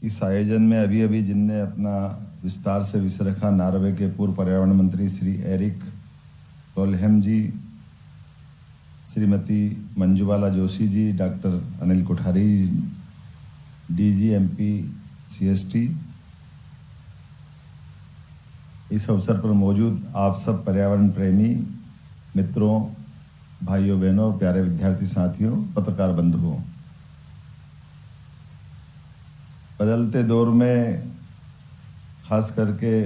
इस आयोजन में अभी अभी जिनने अपना विस्तार से विषय रखा, नॉर्वे के पूर्व पर्यावरण मंत्री Shri Eric Solheim ji, Shrimati Manjubala Joshi ji, doctor Anil Kothari DG MP CST, इस अवसर पर मौजूद आप सब पर्यावरण प्रेमी मित्रों, भाइयों बहनों, प्यारे विद्यार्थी साथियों, पत्रकार बंधुओं, बदलते दौर में खास करके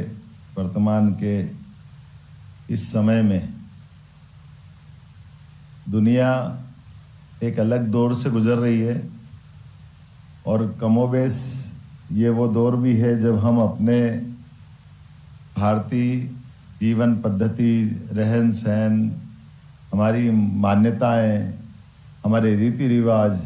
वर्तमान के इस समय में दुनिया एक अलग दौर से गुजर रही है और कमोबेश ये वो दौर भी है जब हम अपने भारतीय जीवन पद्धति, रहन सहन, हमारी मान्यताएं, हमारे रीति रिवाज,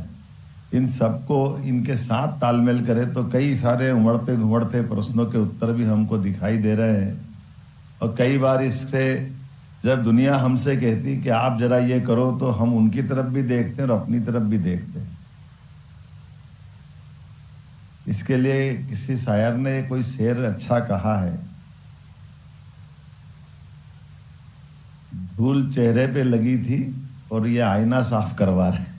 इन सबको इनके साथ तालमेल करें तो कई सारे उमड़ते घुमड़ते प्रश्नों के उत्तर भी हमको दिखाई दे रहे हैं। और कई बार इससे जब दुनिया हमसे कहती कि आप जरा ये करो तो हम उनकी तरफ भी देखते हैं और अपनी तरफ भी देखते हैं। इसके लिए किसी शायर ने कोई शेर अच्छा कहा है, धूल चेहरे पे लगी थी और ये आईना साफ करवा रहे।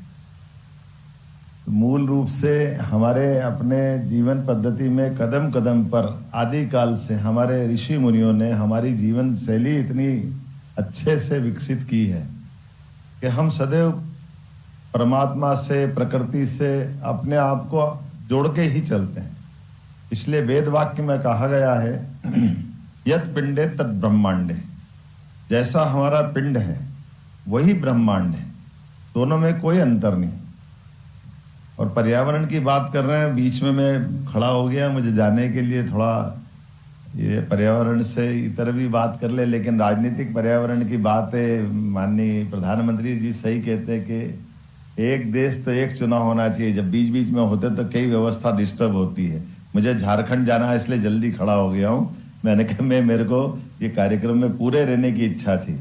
मूल रूप से हमारे अपने जीवन पद्धति में कदम कदम पर आदिकाल से हमारे ऋषि मुनियों ने हमारी जीवन शैली इतनी अच्छे से विकसित की है कि हम सदैव परमात्मा से, प्रकृति से अपने आप को जोड़ के ही चलते हैं। इसलिए वेद वाक्य में कहा गया है यत पिंडे तत् ब्रह्मांडे, जैसा हमारा पिंड है वही ब्रह्मांड है, दोनों में कोई अंतर नहीं। और पर्यावरण की बात कर रहे हैं, बीच में मैं खड़ा हो गया, मुझे जाने के लिए थोड़ा ये पर्यावरण से इतर भी बात कर ले, लेकिन राजनीतिक पर्यावरण की बात है। माननीय प्रधानमंत्री जी सही कहते हैं कि एक देश तो एक चुनाव होना चाहिए। जब बीच बीच में होते तो कई व्यवस्था डिस्टर्ब होती है। मुझे झारखंड जाना है इसलिए जल्दी खड़ा हो गया हूँ। मैंने कहा मेरे को ये कार्यक्रम में पूरे रहने की इच्छा थी,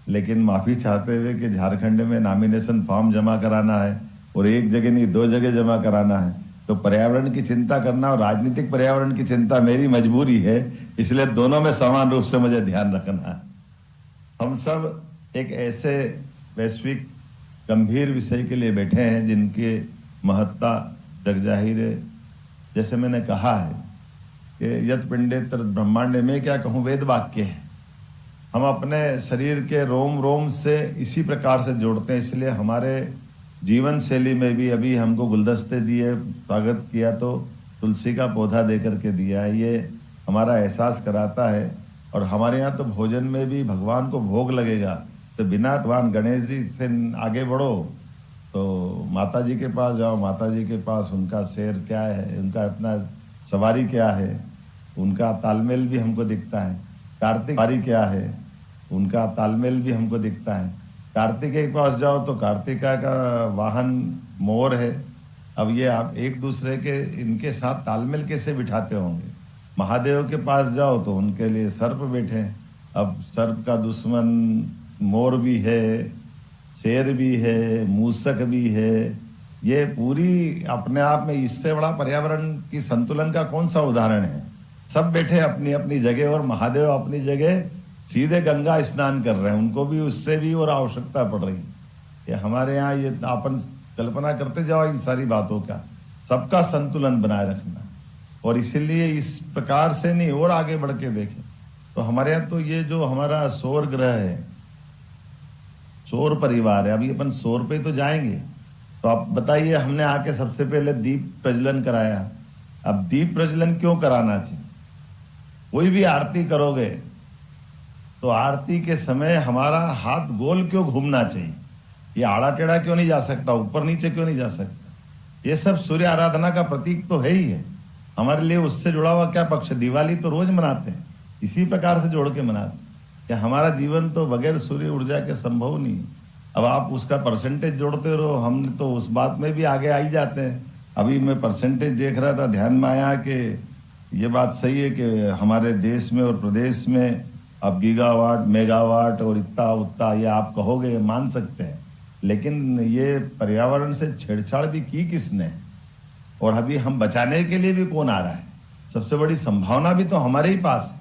लेकिन माफ़ी चाहते हुए कि झारखंड में नॉमिनेशन फॉर्म जमा कराना है और एक जगह नहीं 2 जगह जमा कराना है, तो पर्यावरण की चिंता करना और राजनीतिक पर्यावरण की चिंता मेरी मजबूरी है। इसलिए दोनों में समान रूप से मुझे ध्यान रखना है। हम सब एक ऐसे वैश्विक गंभीर विषय के लिए बैठे हैं जिनकी महत्ता जगजाहिर है। जैसे मैंने कहा है कि यत पिंडे तत् ब्रह्मांडे में क्या कहूँ, वेद वाक्य है। हम अपने शरीर के रोम रोम से इसी प्रकार से जोड़ते हैं। इसलिए हमारे जीवन शैली में भी अभी हमको गुलदस्ते दिए, स्वागत किया तो तुलसी का पौधा दे करके दिया है। ये हमारा एहसास कराता है। और हमारे यहाँ तो भोजन में भी भगवान को भोग लगेगा तो बिना भगवान गणेश जी से आगे बढ़ो तो माता जी के पास जाओ, माता जी के पास उनका शेर क्या है, उनका अपना सवारी क्या है, उनका तालमेल भी हमको दिखता है। कार्तिक सवारी क्या है, उनका तालमेल भी हमको दिखता है। कार्तिकेय के पास जाओ तो कार्तिका का वाहन मोर है। अब ये आप एक दूसरे के इनके साथ तालमेल कैसे बिठाते होंगे। महादेव के पास जाओ तो उनके लिए सर्प बैठे। अब सर्प का दुश्मन मोर भी है, शेर भी है, मूसक भी है। ये पूरी अपने आप में, इससे बड़ा पर्यावरण की संतुलन का कौन सा उदाहरण है। सब बैठे अपनी अपनी जगह और महादेव अपनी जगह सीधे गंगा स्नान कर रहे हैं। उनको भी उससे भी और आवश्यकता पड़ रही है। हमारे यहाँ ये अपन कल्पना करते जाओ इन सारी बातों का, सबका संतुलन बनाए रखना। और इसीलिए इस प्रकार से नहीं और आगे बढ़ के देखें तो हमारे यहाँ तो ये जो हमारा सौर ग्रह है, सौर परिवार है, अभी अपन सौर पे तो जाएंगे। तो आप बताइए, हमने आके सबसे पहले दीप प्रज्वलन कराया। अब दीप प्रज्वलन क्यों कराना चाहिए। कोई भी आरती करोगे तो आरती के समय हमारा हाथ गोल क्यों घूमना चाहिए, ये आड़ा टेढ़ा क्यों नहीं जा सकता, ऊपर नीचे क्यों नहीं जा सकता। ये सब सूर्य आराधना का प्रतीक तो है ही है। हमारे लिए उससे जुड़ा हुआ क्या पक्ष। दिवाली तो रोज मनाते हैं, इसी प्रकार से जोड़ के मनाते हैं कि हमारा जीवन तो बगैर सूर्य ऊर्जा के संभव नहीं। अब आप उसका परसेंटेज जोड़ते रहो, हम तो उस बात में भी आगे आ ही जाते हैं। अभी मैं परसेंटेज देख रहा था, ध्यान में आया कि ये बात सही है कि हमारे देश में और प्रदेश में अब गीगावाट, मेगावाट और इतना उतना ये आप कहोगे, मान सकते हैं, लेकिन ये पर्यावरण से छेड़छाड़ भी की किसने। और अभी हम बचाने के लिए भी कौन आ रहा है? सबसे बड़ी संभावना भी तो हमारे ही पास है।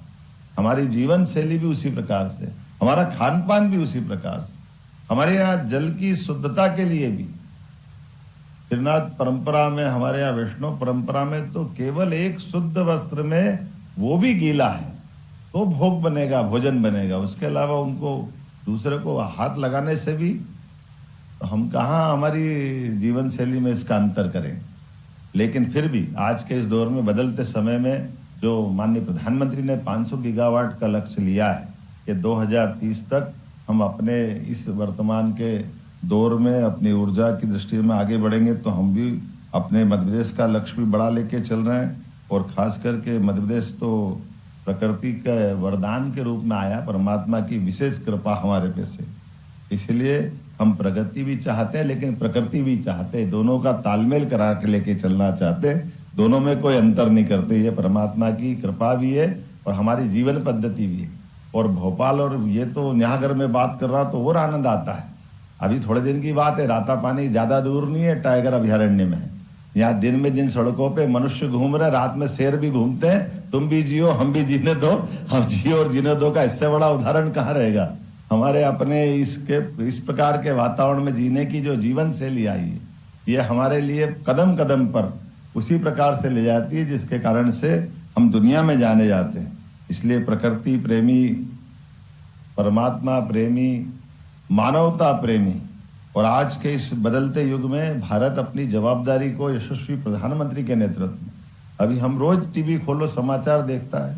हमारी जीवन शैली भी उसी प्रकार से, हमारा खान पान भी उसी प्रकार से, हमारे यहाँ जल की शुद्धता के लिए भी त्रिनाथ परंपरा में, हमारे यहाँ वैष्णव परंपरा में तो केवल एक शुद्ध वस्त्र में, वो भी गीला है, तो भोग बनेगा, भोजन बनेगा। उसके अलावा उनको दूसरे को हाथ लगाने से भी तो हम कहाँ हमारी जीवन शैली में इसका अंतर करें। लेकिन फिर भी आज के इस दौर में, बदलते समय में, जो माननीय प्रधानमंत्री ने 500 गीगावाट का लक्ष्य लिया है कि 2030 तक हम अपने इस वर्तमान के दौर में अपनी ऊर्जा की दृष्टि में आगे बढ़ेंगे, तो हम भी अपने मध्य प्रदेश का लक्ष्य भी बढ़ा लेके चल रहे हैं। और खास करके मध्य प्रदेश तो प्रकृति के वरदान के रूप में आया, परमात्मा की विशेष कृपा हमारे पे से, इसलिए हम प्रगति भी चाहते हैं लेकिन प्रकृति भी चाहते हैं, दोनों का तालमेल करा के लेके चलना चाहते हैं, दोनों में कोई अंतर नहीं करते। ये परमात्मा की कृपा भी है और हमारी जीवन पद्धति भी है। और भोपाल, और ये तो न्यागर में बात कर रहा तो और आनंद आता है। अभी थोड़े दिन की बात है, रातापानी ज्यादा दूर नहीं है, टाइगर अभयारण्य में है। यहाँ दिन में जिन सड़कों पे मनुष्य घूम रहे, रात में शेर भी घूमते हैं। तुम भी जियो, हम भी जीने दो, हम जियो और जीने दो का इससे बड़ा उदाहरण कहाँ रहेगा। हमारे अपने इस प्रकार के वातावरण में जीने की जो जीवन शैली आई है, ये हमारे लिए कदम कदम पर उसी प्रकार से ले जाती है जिसके कारण से हम दुनिया में जाने जाते हैं। इसलिए प्रकृति प्रेमी, परमात्मा प्रेमी, मानवता प्रेमी और आज के इस बदलते युग में भारत अपनी जवाबदारी को यशस्वी प्रधानमंत्री के नेतृत्व में, अभी हम रोज टीवी खोलो समाचार देखता है,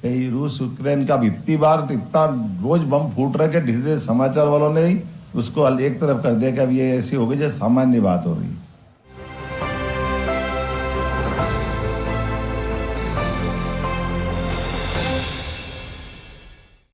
कहीं रूस यूक्रेन का भी इतना रोज बम फूट रहे कि धीरे धीरे समाचार वालों ने ही उसको एक तरफ कर दिया कि अब ये ऐसी हो गई जैसे सामान्य बात हो रही है।